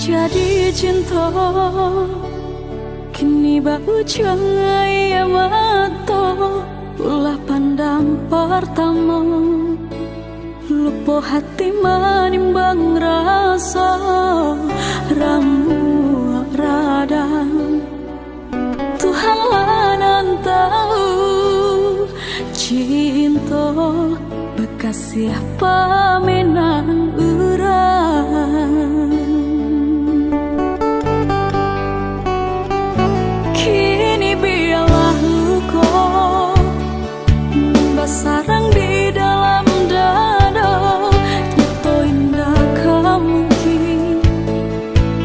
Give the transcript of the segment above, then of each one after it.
jadi cinta kini bau cahaya mata ulah pandang pertama lupa hati menimbang rasa ramu radang Tuhan lanan tahu cinta bekas siapa menang urang kini biarlah luka membasarang di dalam dada nyato indah kamungkin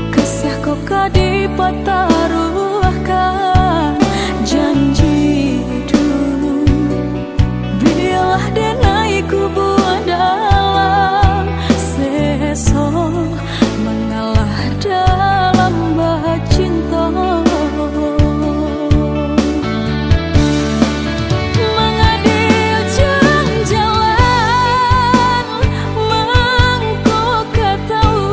kasih kau kadipataruahkan janji dulu biarlah denai kubuah dalam seso mengalah dalam cinta mengadil jalan mengko katahu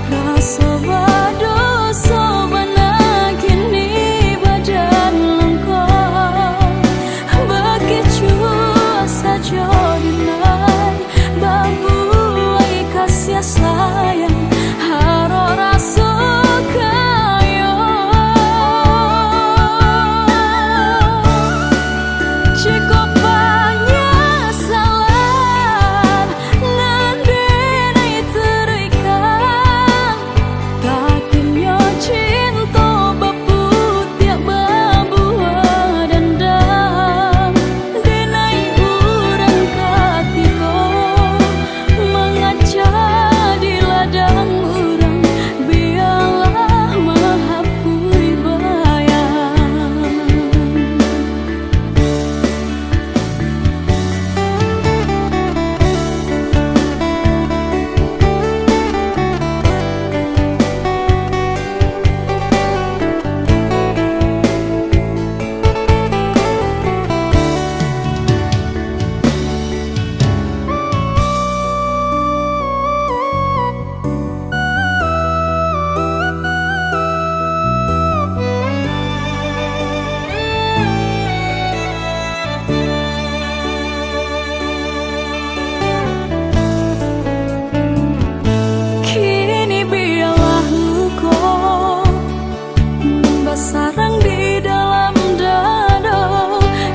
rasa badosa mana kini badan lengkap bagi cua saja dinai babuai kasih sayang haro rasa kayo cukup penyesalan nandai terikat takutnya cinta baput tiap babuah dendam denai urang katiko mengaca di ladang urang biarlah mahapui bayang kini biarlah luka membasarang di dalam dada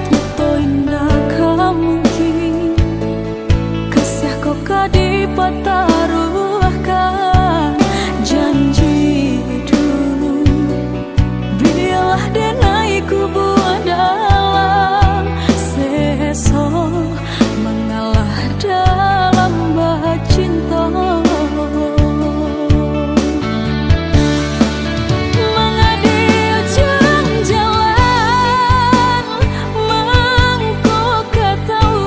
nyato indah kamungkin kasih kau kadipataruahkan janji dulu biarlah denai kubuah dalam seso mengalah dalam cinta mengadil jalan mengko katahu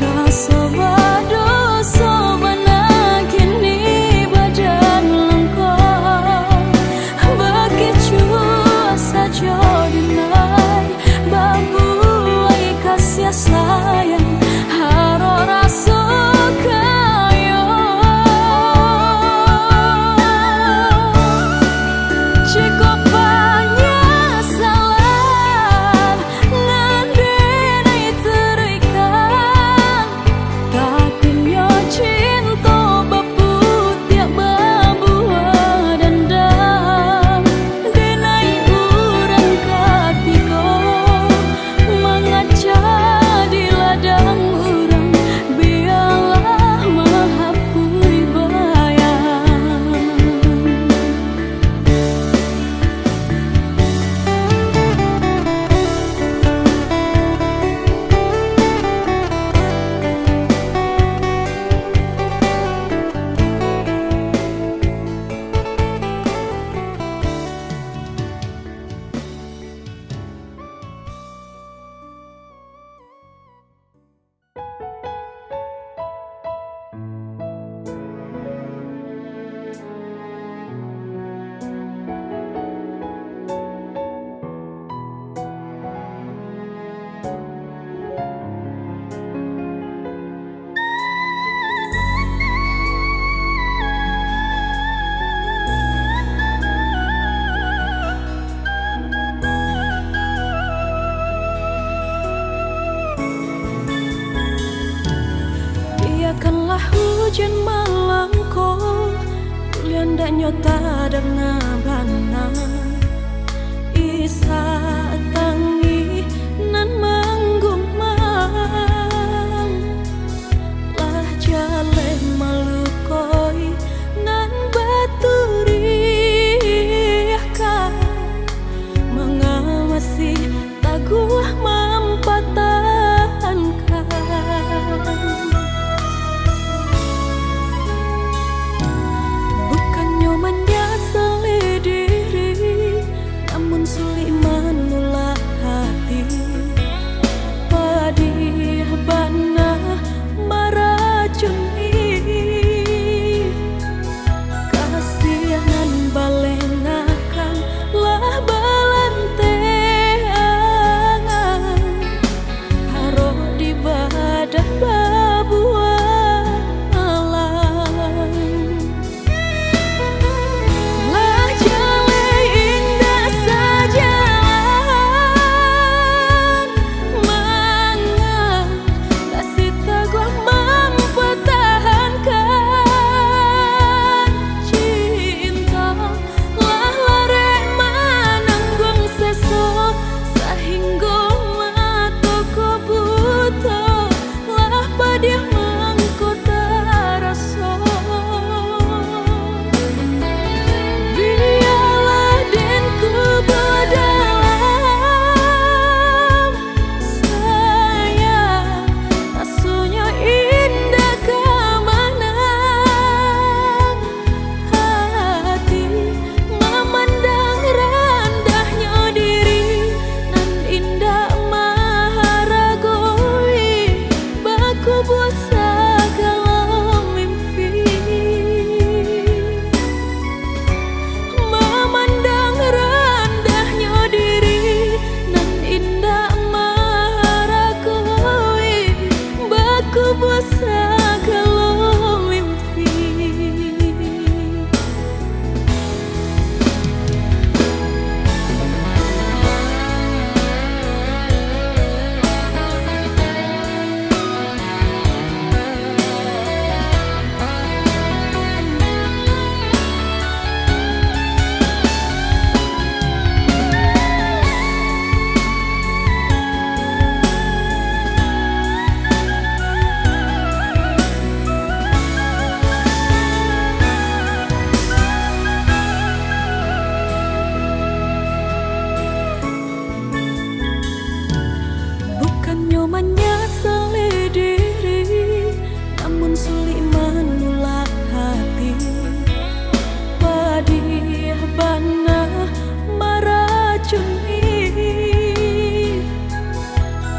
rasa badosa mana kini badan lengkap bagi cua saja dinai babuai kasih sayang haro rasa kayo cukup penyesalan nandai terikat takutnya cinta baput tiap babuah dendam denai urang katiko mengaca di ladang urang biarlah mahapui bayang hujan malam ko Kulian dak nyota dang bana Isa tangi nan manggumang Lah jale malukoi nan baturi ka Mengawasi taguh mampatahankan Bukannya menyesali diri Namun sulit menolak hati Pedih bana meracuni Kasihan balenakan lah balanteangan Haruh di badan babuan alam Lah jale indah sajalan Manga kasih taguh mempertahankan cinta Lah lare menanggung sesok Sehingga mataku buta Lah padih mengkota rasa Biarlah denku berdalam Sayang Asuhnya indah kemenang Hati memandang rendahnya diri Nan indah maharagoi Baku busa kalau mimpi Memandang rendahnya diri Nan indah maharagoi Baku busa kalau mimpi Bukannya menyesali diri Namun sulit menolak hati Pedih bana meracuni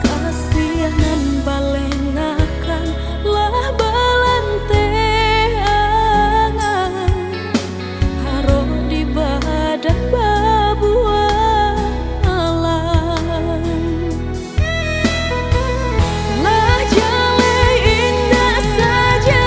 Kasihan balenakan lah balanteangan Haruh di badan babuan alam Lah jale indah saja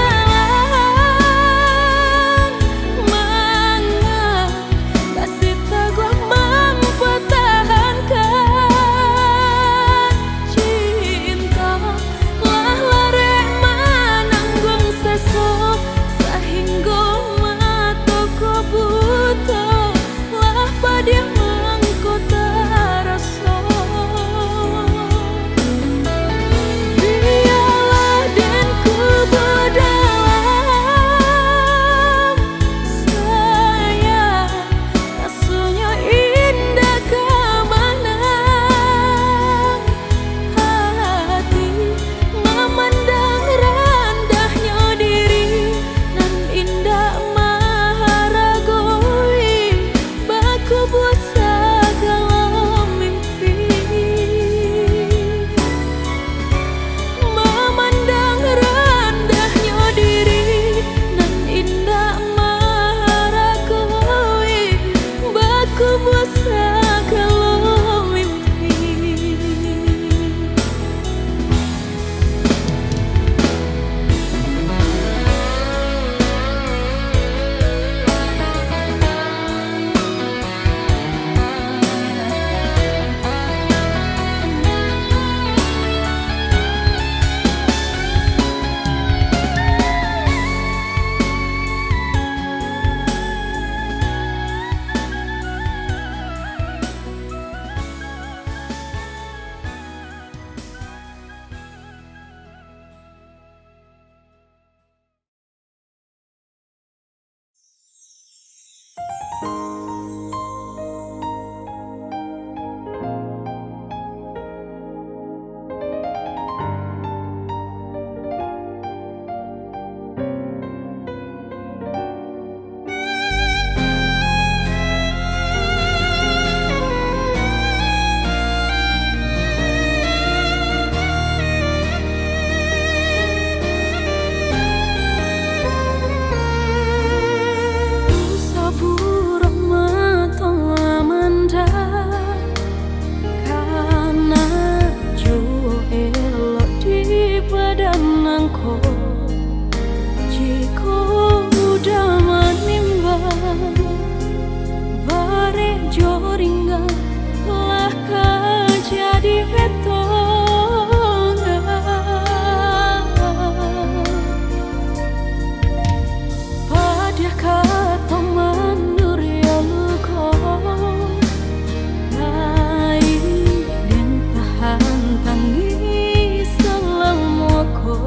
tangi selengmoko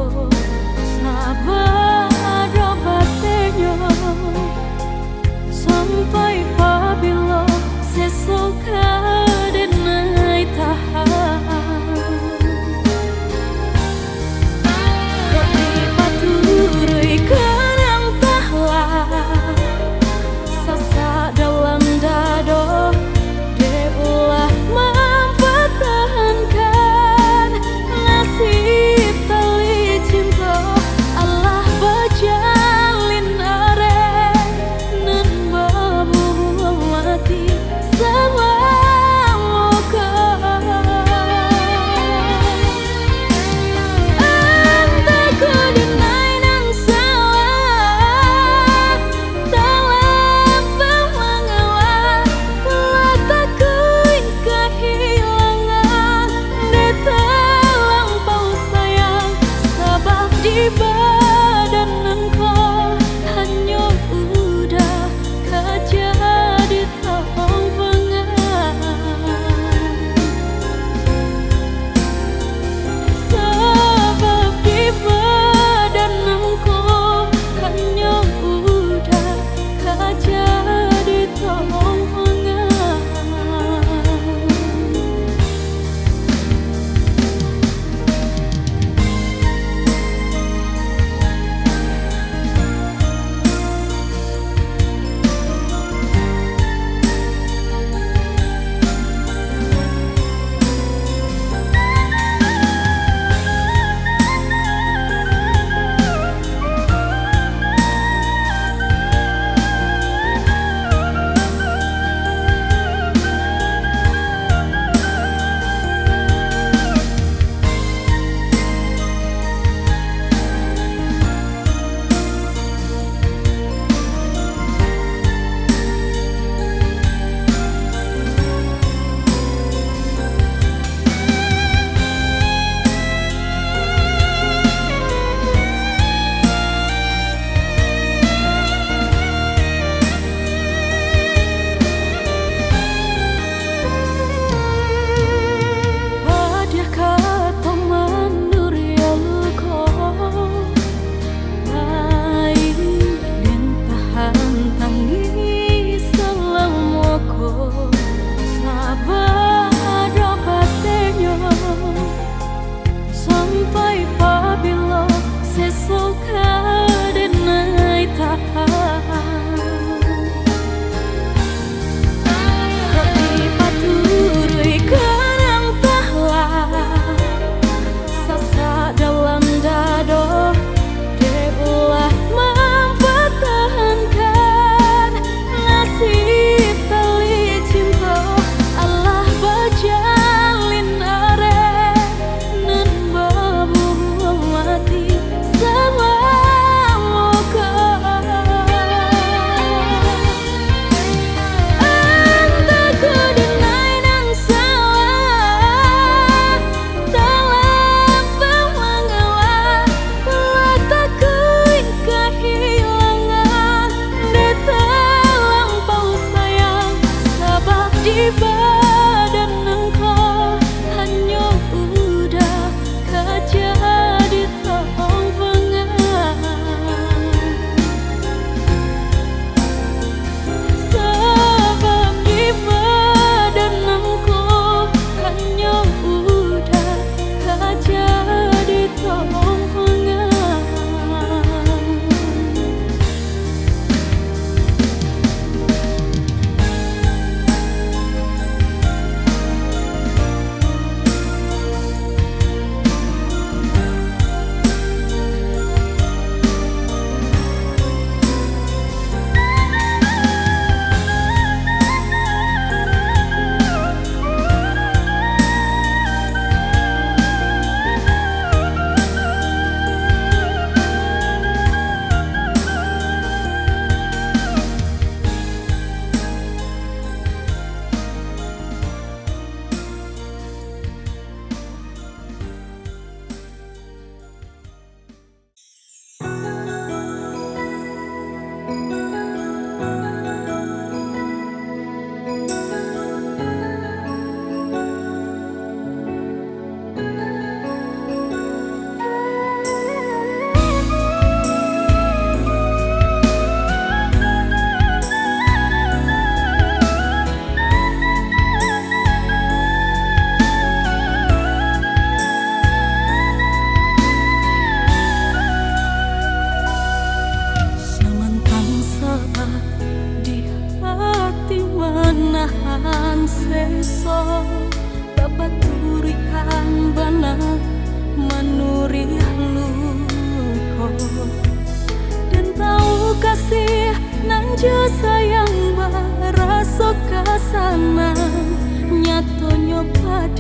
sabar batenya sampai pabilo sesok kadenai tahan kok dipaturi kenang tahlah sasa dalam dado deulah mempertahankan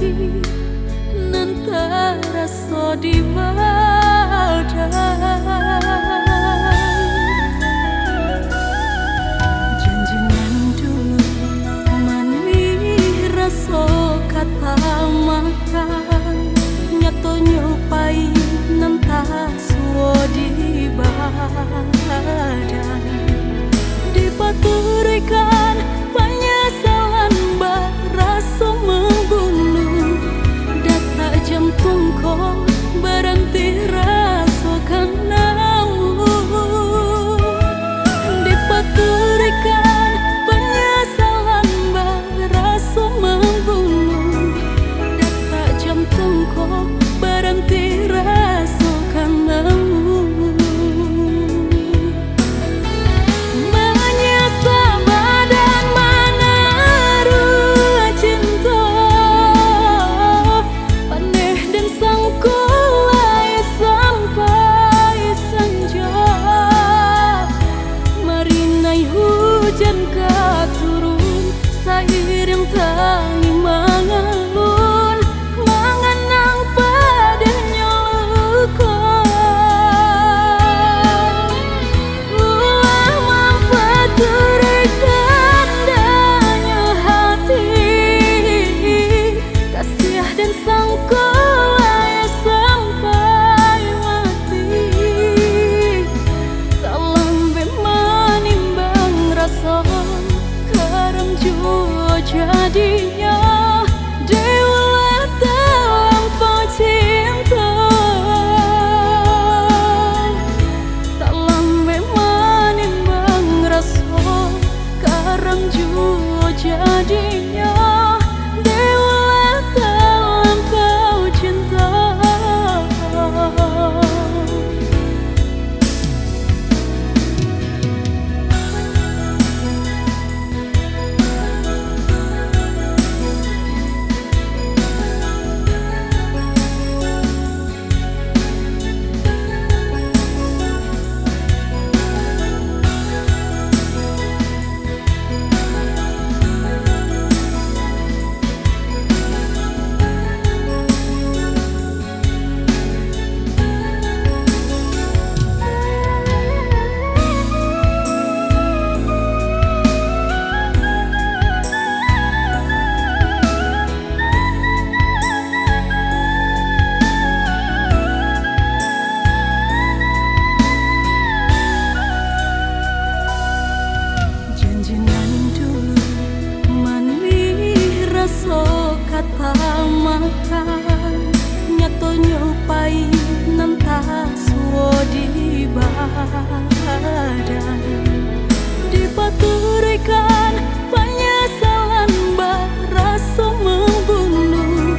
jadi nantara so di badan. Janjinan dulu manis rasa kata makan, nyato nyopai nantara so di badan. Dipaturikan penyesalan berasa membunuh, data jantungku berhenti rasakan namun. Dipaturikan penyesalan berasa membunuh, data jantungku berhenti rasakan namun. Hujan turun, sairing tangi mengalun, mengenang padanya luka. Ulah memfaturikan danya hati, kasih dan sangkulai sampai mati. Tak lambe menimbang rasa karam jua jadinya dewa dalam cinta. Tak lambe menimbang rasa karam jua jadinya dewa dalam cinta. Kata makan nyato nyopai nantah suo di badan. Dipaturikan penyesalan berasa membunuh,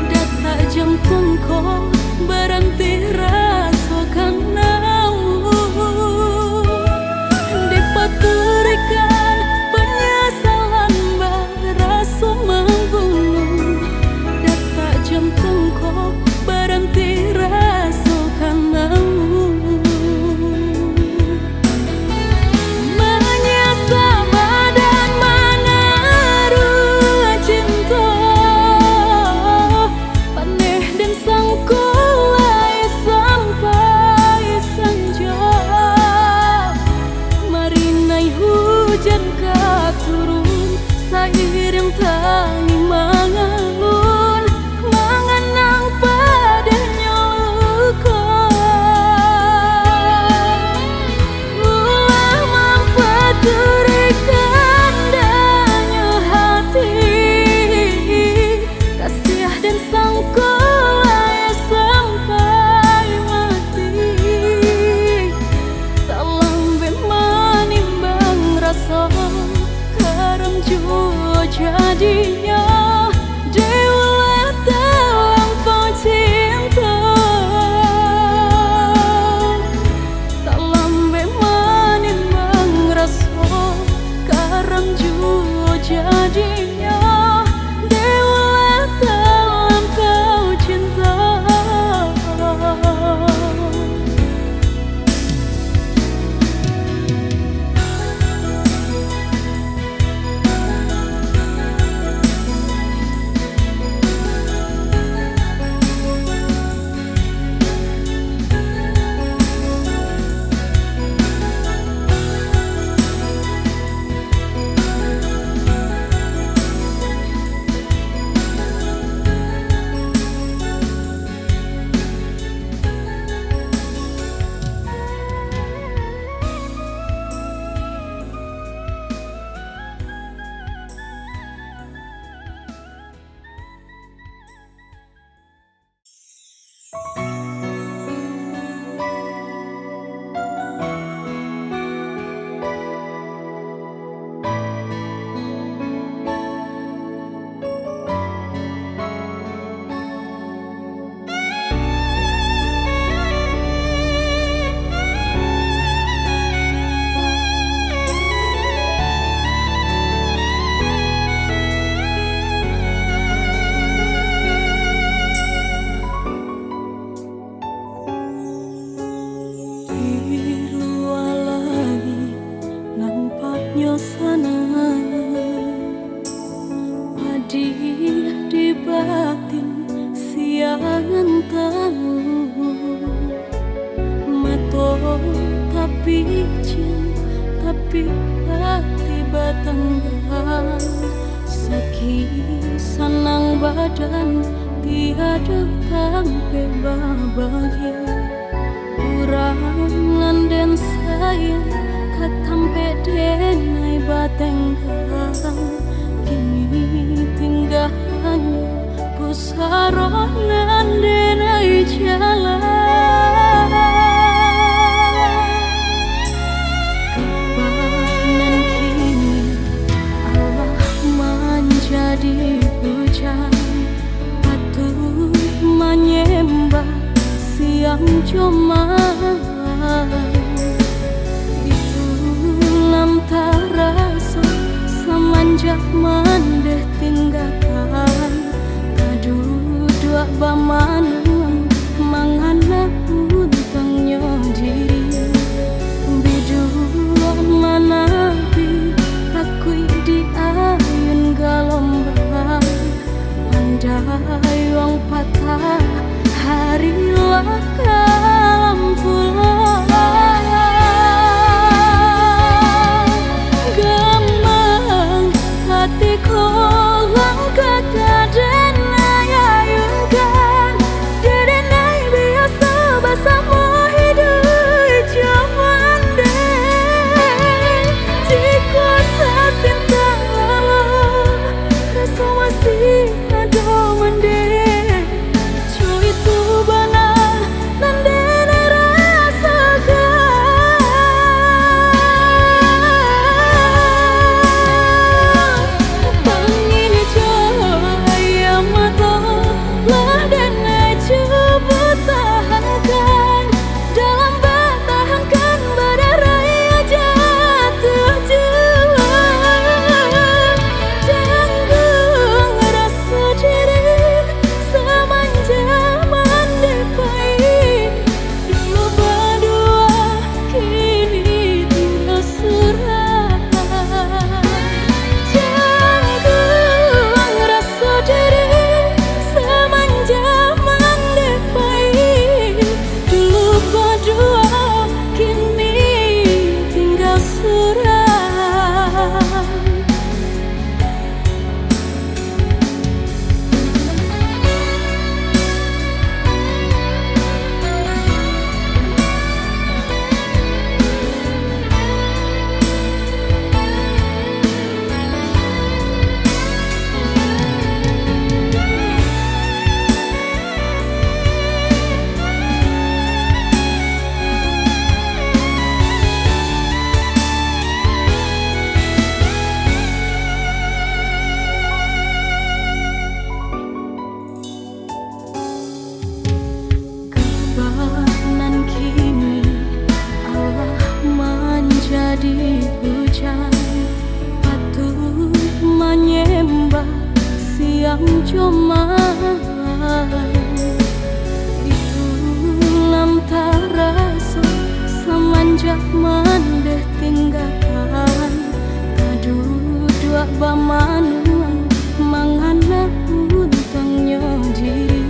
data jantungku berhenti rasakan namun. Dipaturikan penyesalan berasa membunuh, jantungku berhenti rasakan namun. Menyesal badan tahu mato tapi jin tapi hati batanggan sakit sanang badan tiada kampe bahagia urangan dan saya katampe denai batenggang kini tinggal hanya pusaronan denai jalan kebanan kini Allah menjadi hujan patuh menyembah siang cuma terasa semenjak mendeh tinggalkan kaduduk bamanun mangana untangnya diri bidua manabi takui di ayun galombang andai wong patah hari kalam pulang kolang kata denai ayunkan denai biasa bersama hidup zaman deh jika tak cinta rasa masih ada mendeh cuy itu benar dan denai rasakan jadi hujan patuh menyembah siang cuma itu lam terasa semenjak mendeh tinggalkan kaduduk bamanun mangana untangnya diri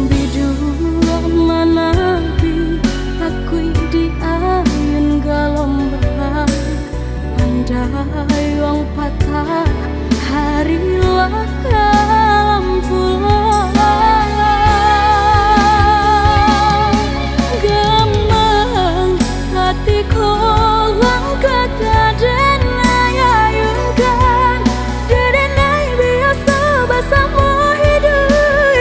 bidua manabi takui di ayun galombang andai wong patah hari kalam pulang gemang hati kolang kata denai ayunkan denai biasa bersama hidup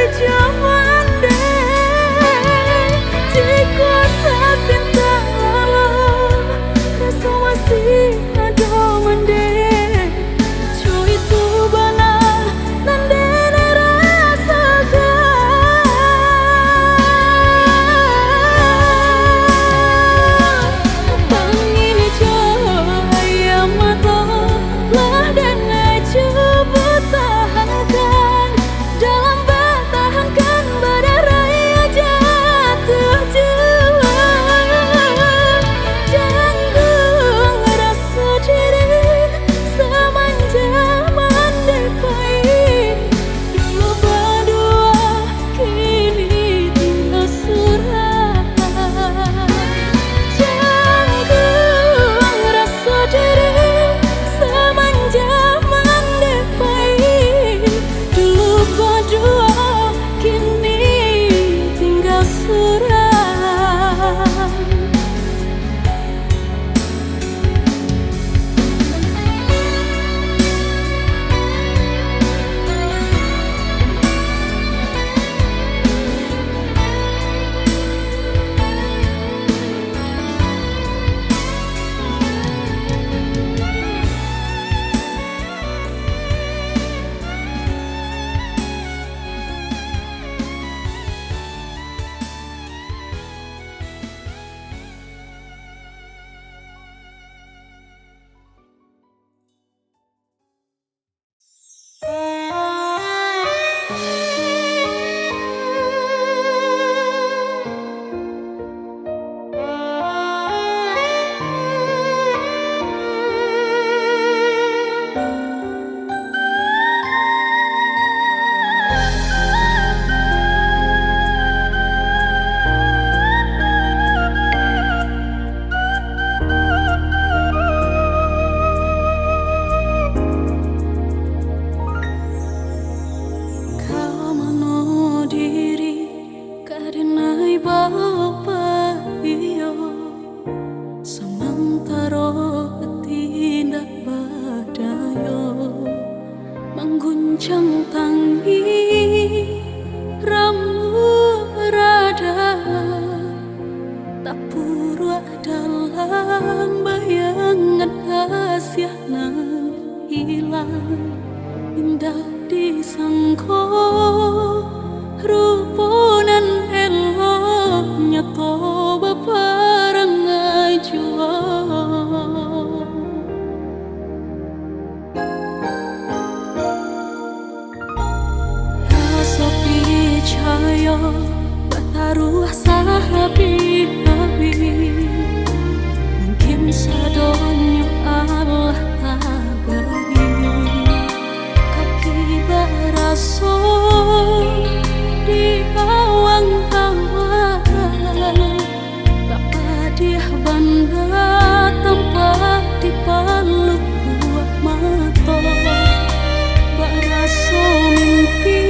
taruh sahabi-habi mungkin sadonyo Allah tagari kaki baraso di awang-awang tak padih banda tempat di paluk buah mata baraso mimpi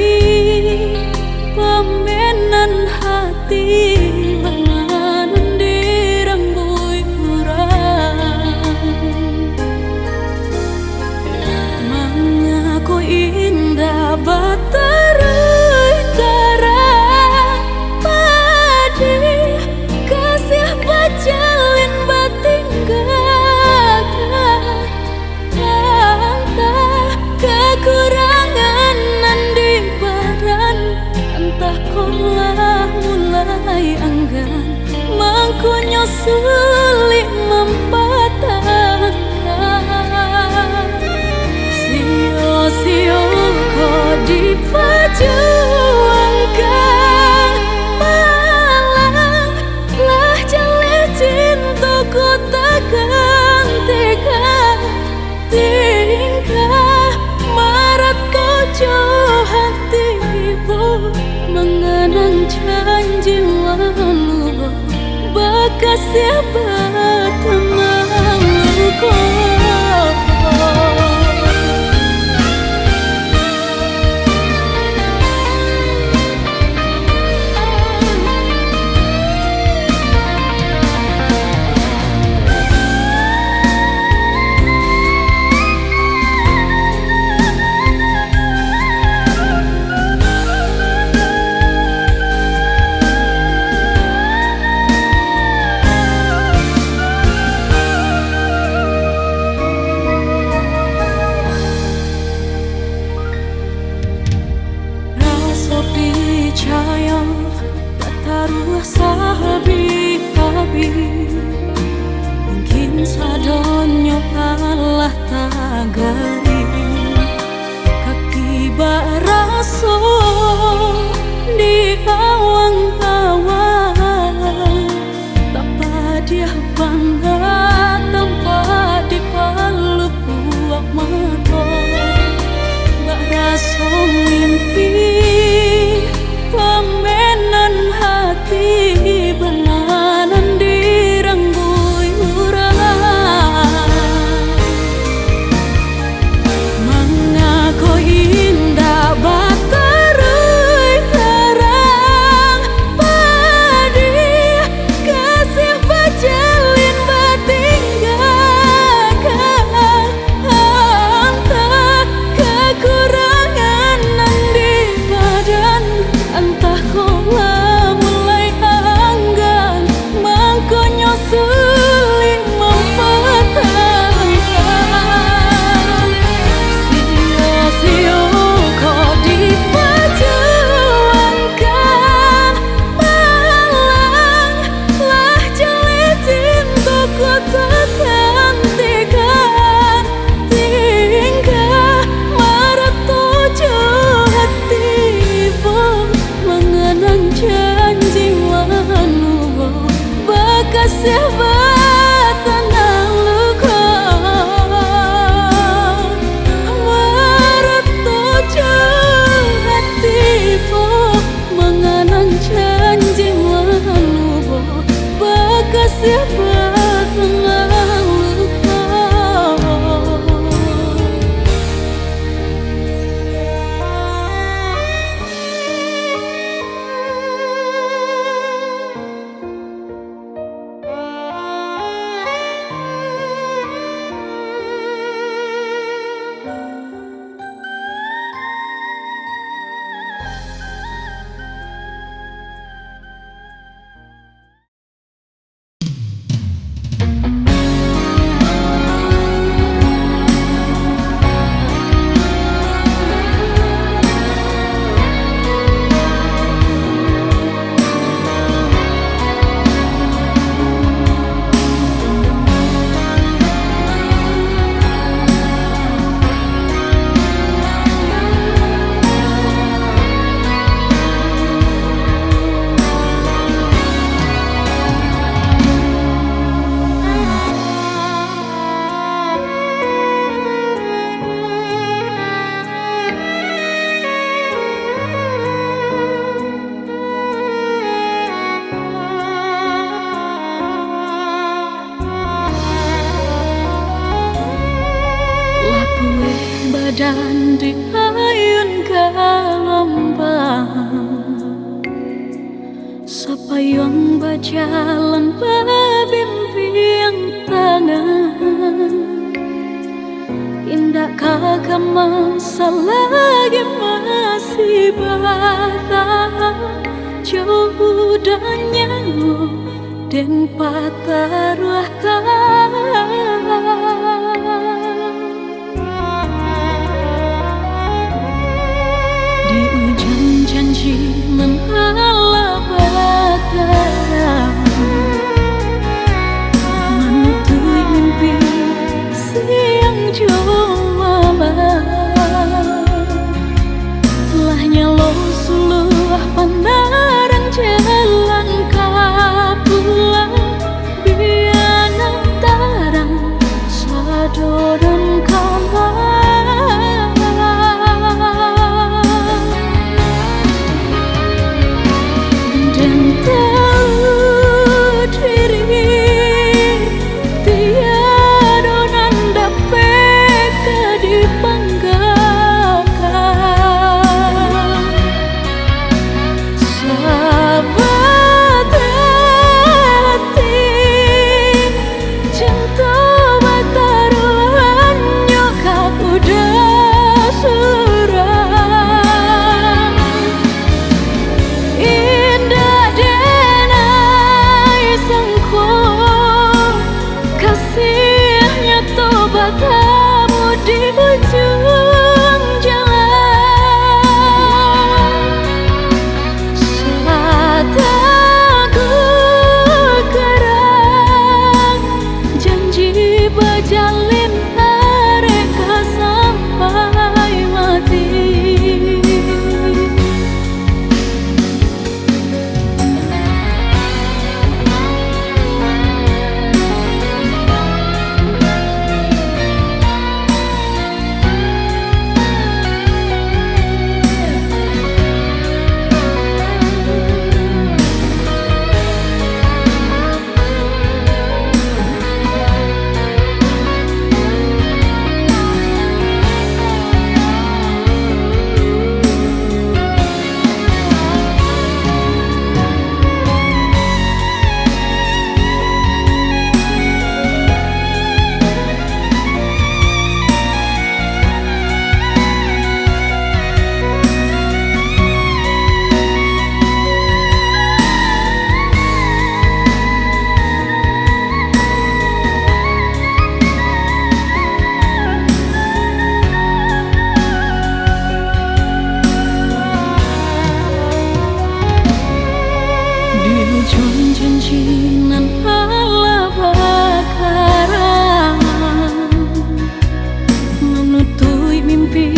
pamenan hati manganan dirembui urang mengaku indah batarui tarang padi kasih bajalin batinggalkan entah kekurangan di badan entah kolah mulai enggan mangkunyo sulit mempatahkan sio-sio kau diperjuangkan malang lah jale cintaku tak gantikan tingkah marat tujuh hatimu mengenang janji lalu bekas siapa tenang luka taruh sahabi-habi mungkin sadonyo Allah tagari kaki baraso di awang-awang tak padih bangga tempat di paluk buah mata baraso mimpi pamenan hati benganan direnggui urang mengaku indah batarui terang padi kasih bajalin batinggalkan entah kekurangan di badan entah kolah mulai enggan mangkonyo sulit mempatahkan sio-sio kau diperjuangkan malang lah jale cintaku tak gantikan tingkah marat tujuh hatimu mengenang janji lalu bekas tenang luka marat tujuh hatimu mengenang janji lalu bekas tenang luka. dan di ayun gelombang sapayung berjalan berbimbing tangan indah kakak masa lagi masih bertahan jauh dan nyawa dan pataruahkan di ujung janji menghalau badan menutui mimpi siang malam lahnya lo suluh pandaran jalan kapulang biar antara sadoran kalah dan tahu diri tiada nanda peka dibanggakan sahabat hati cinta bataruhan nyokap udah surah indah denai sangko kasihnya tobat kamu di ujung jalan saat aku kerang janji berjalin mereka sampai mati. Ujung janji nan ala bakaran menutui mimpi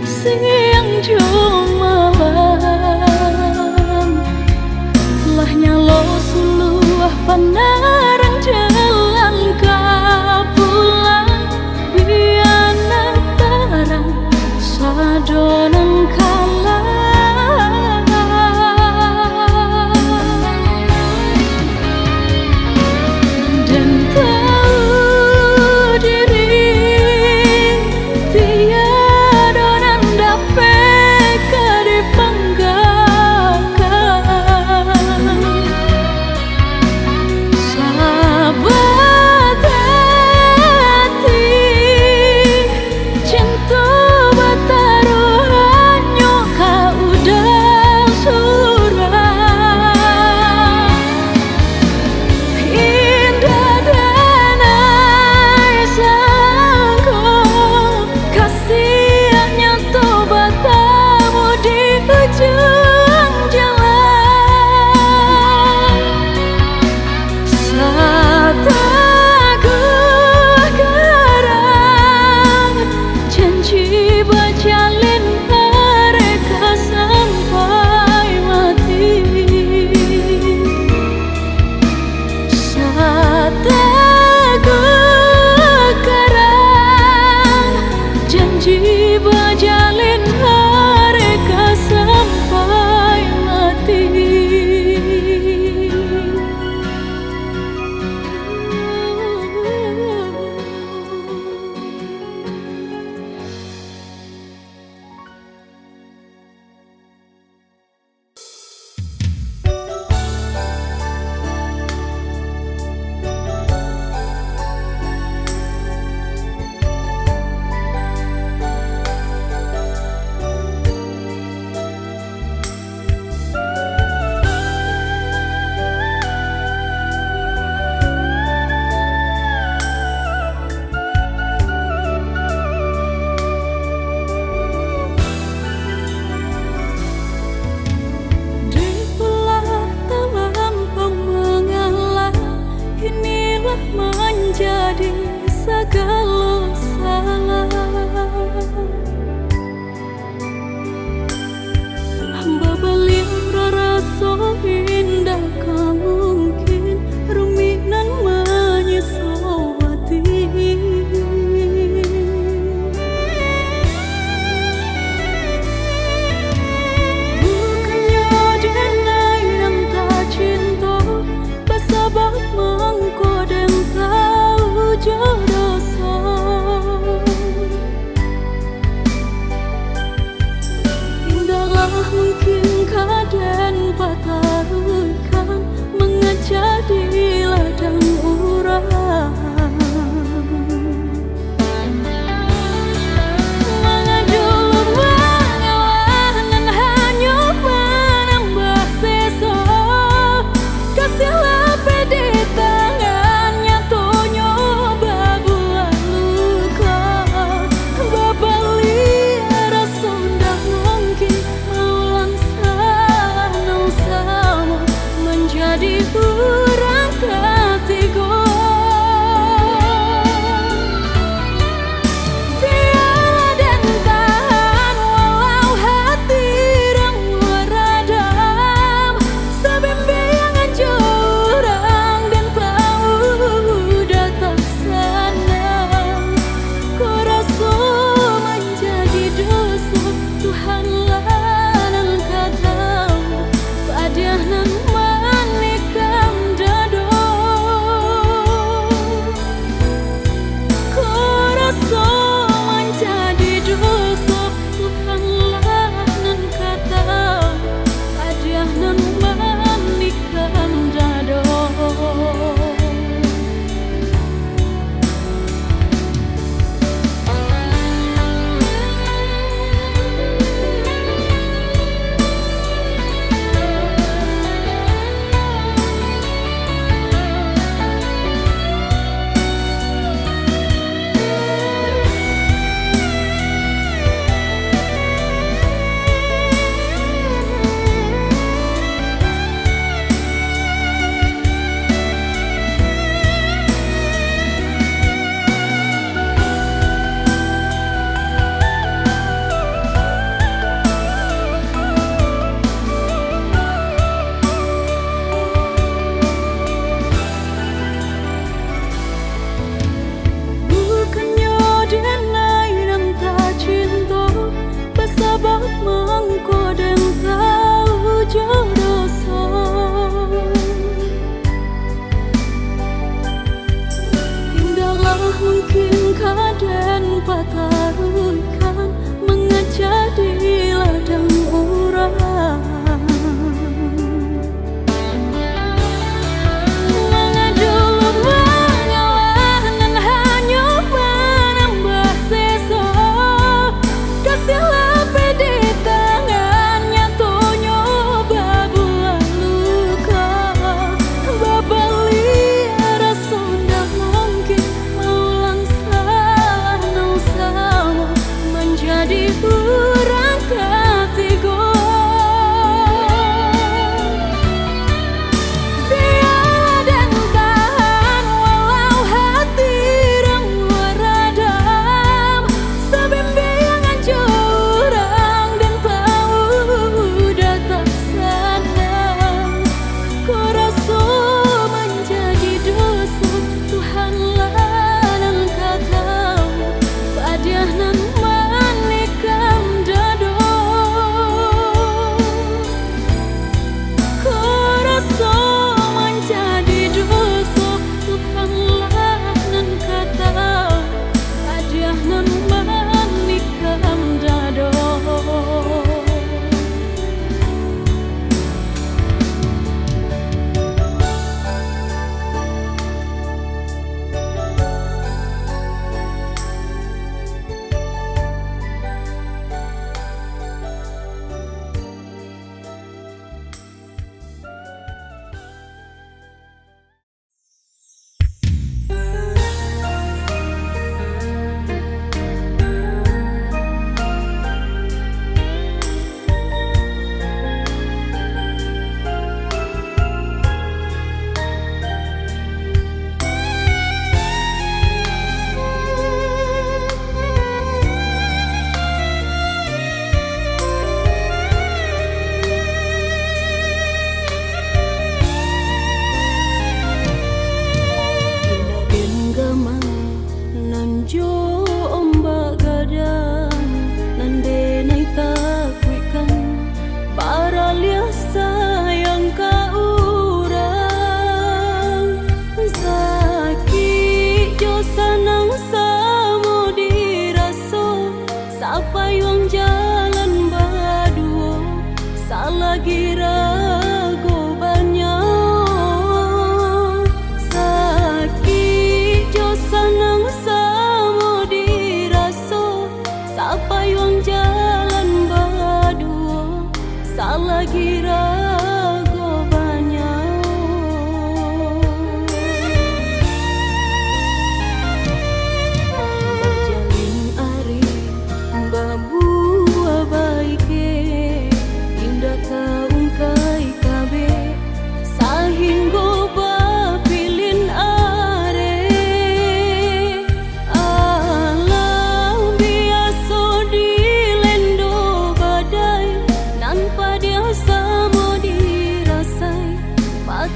siang malam lahnya lo suluh pandaran jalan kapulang biar antara sadonan kalah tahu diri tiada nanda diurang katiku. Biar dan tahan walau hati remu radam, sebimbingan jurang dan tahu datang senang. Ku rasa menjadi dosa Tuhan lanang katamu, padahal menikah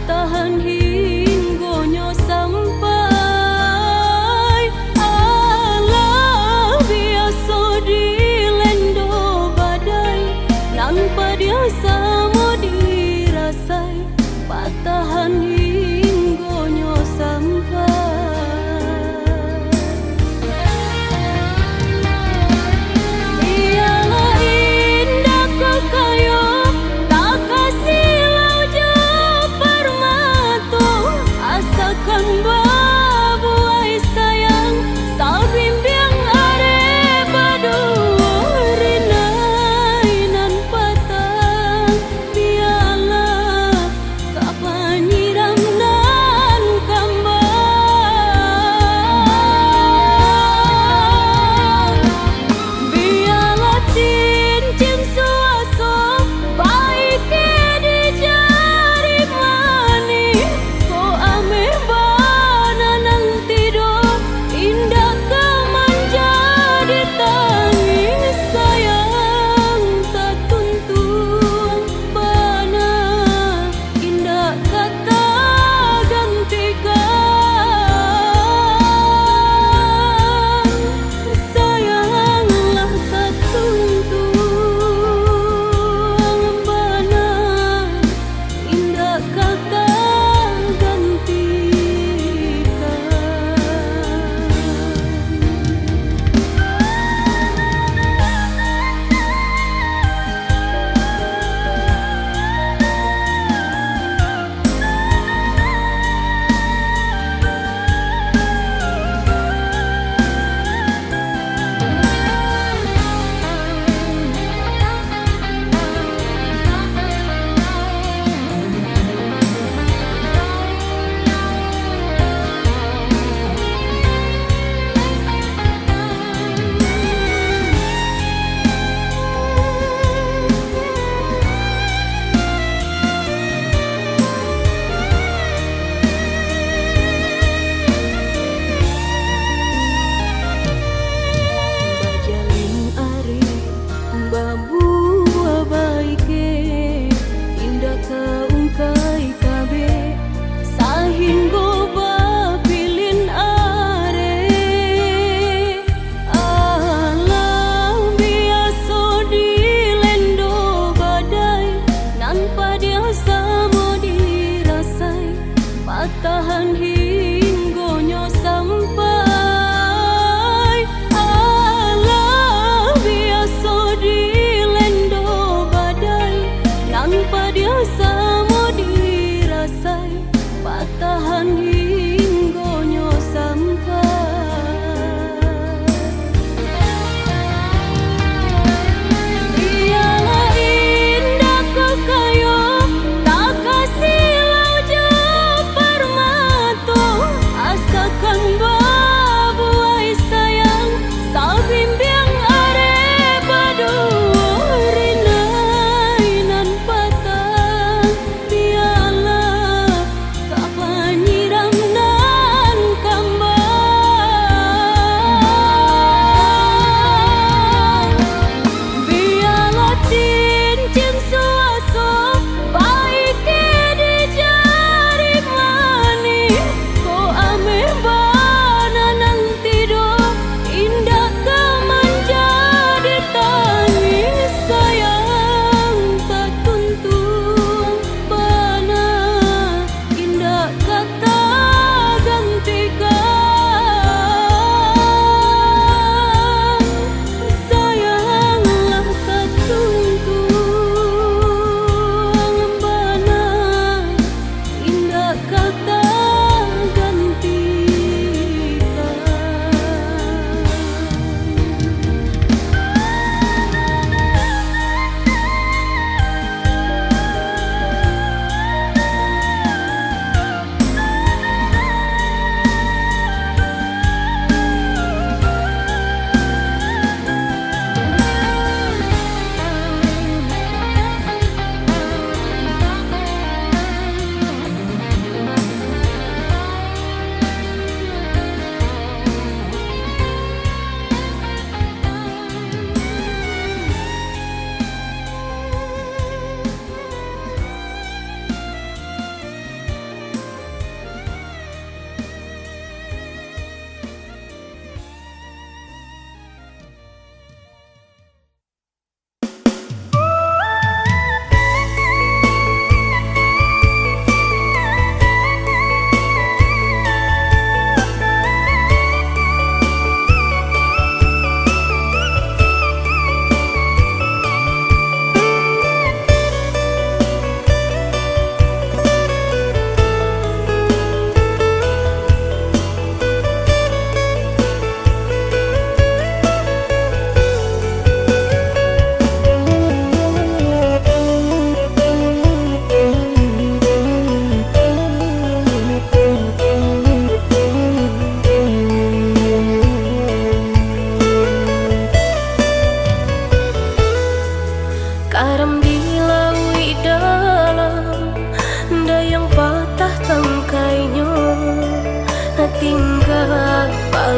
patahan hinggonyo sampai alam biasa dilendo badai nan biasa mau dirasai patahan hinggonyo sampai. Ialah indah kekayo tak kasih lau jo permai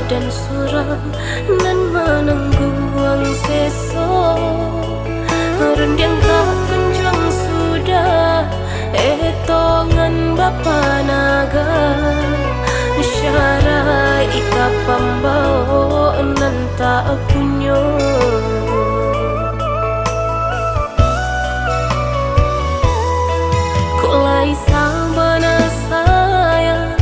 dan suram nan menangguang sesok rendiang tak kunjung sudah etongan bapa naga syarai ika pambao nan tak punyo kulai sabana saya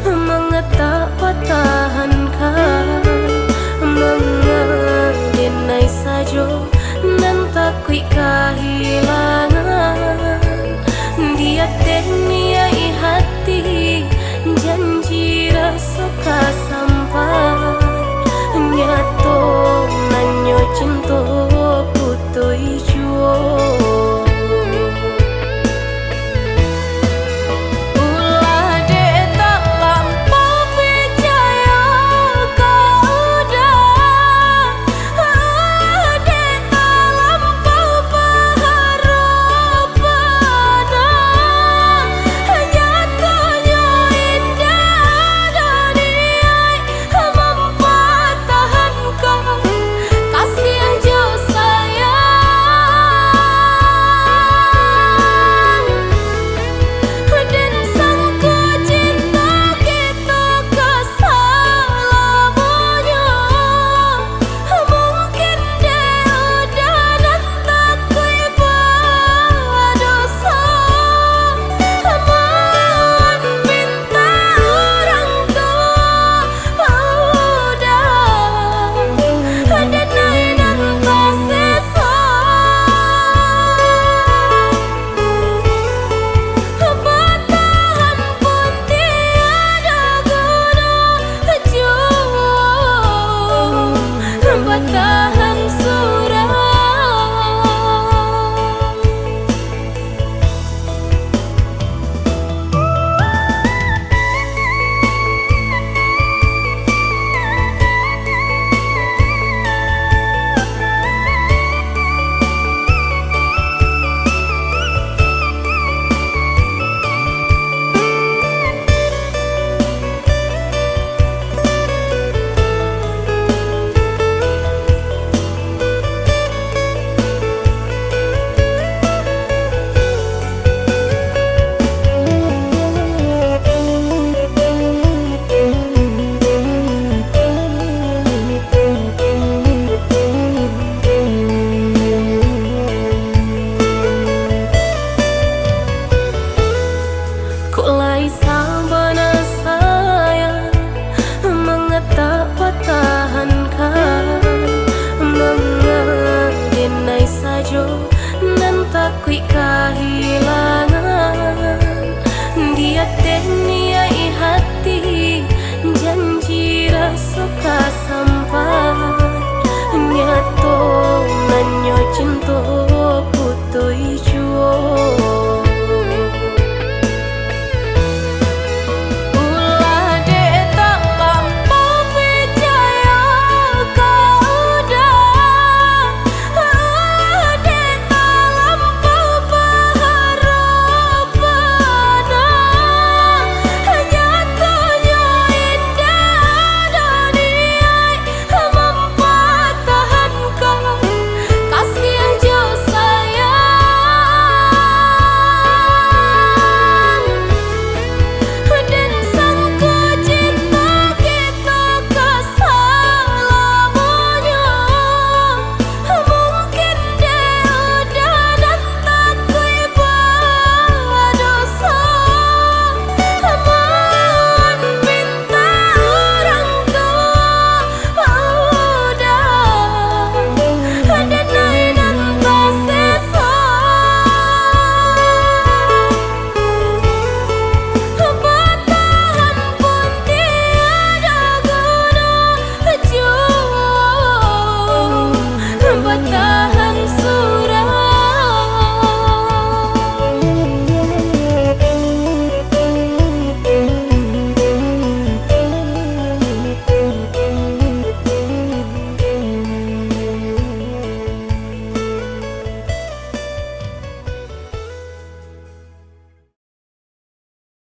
mengetak patahankan mengadinai sajo nan takui kehilangan dia tekniai hati janji rasa sampai nyato nanyo cinta putoi juo kulai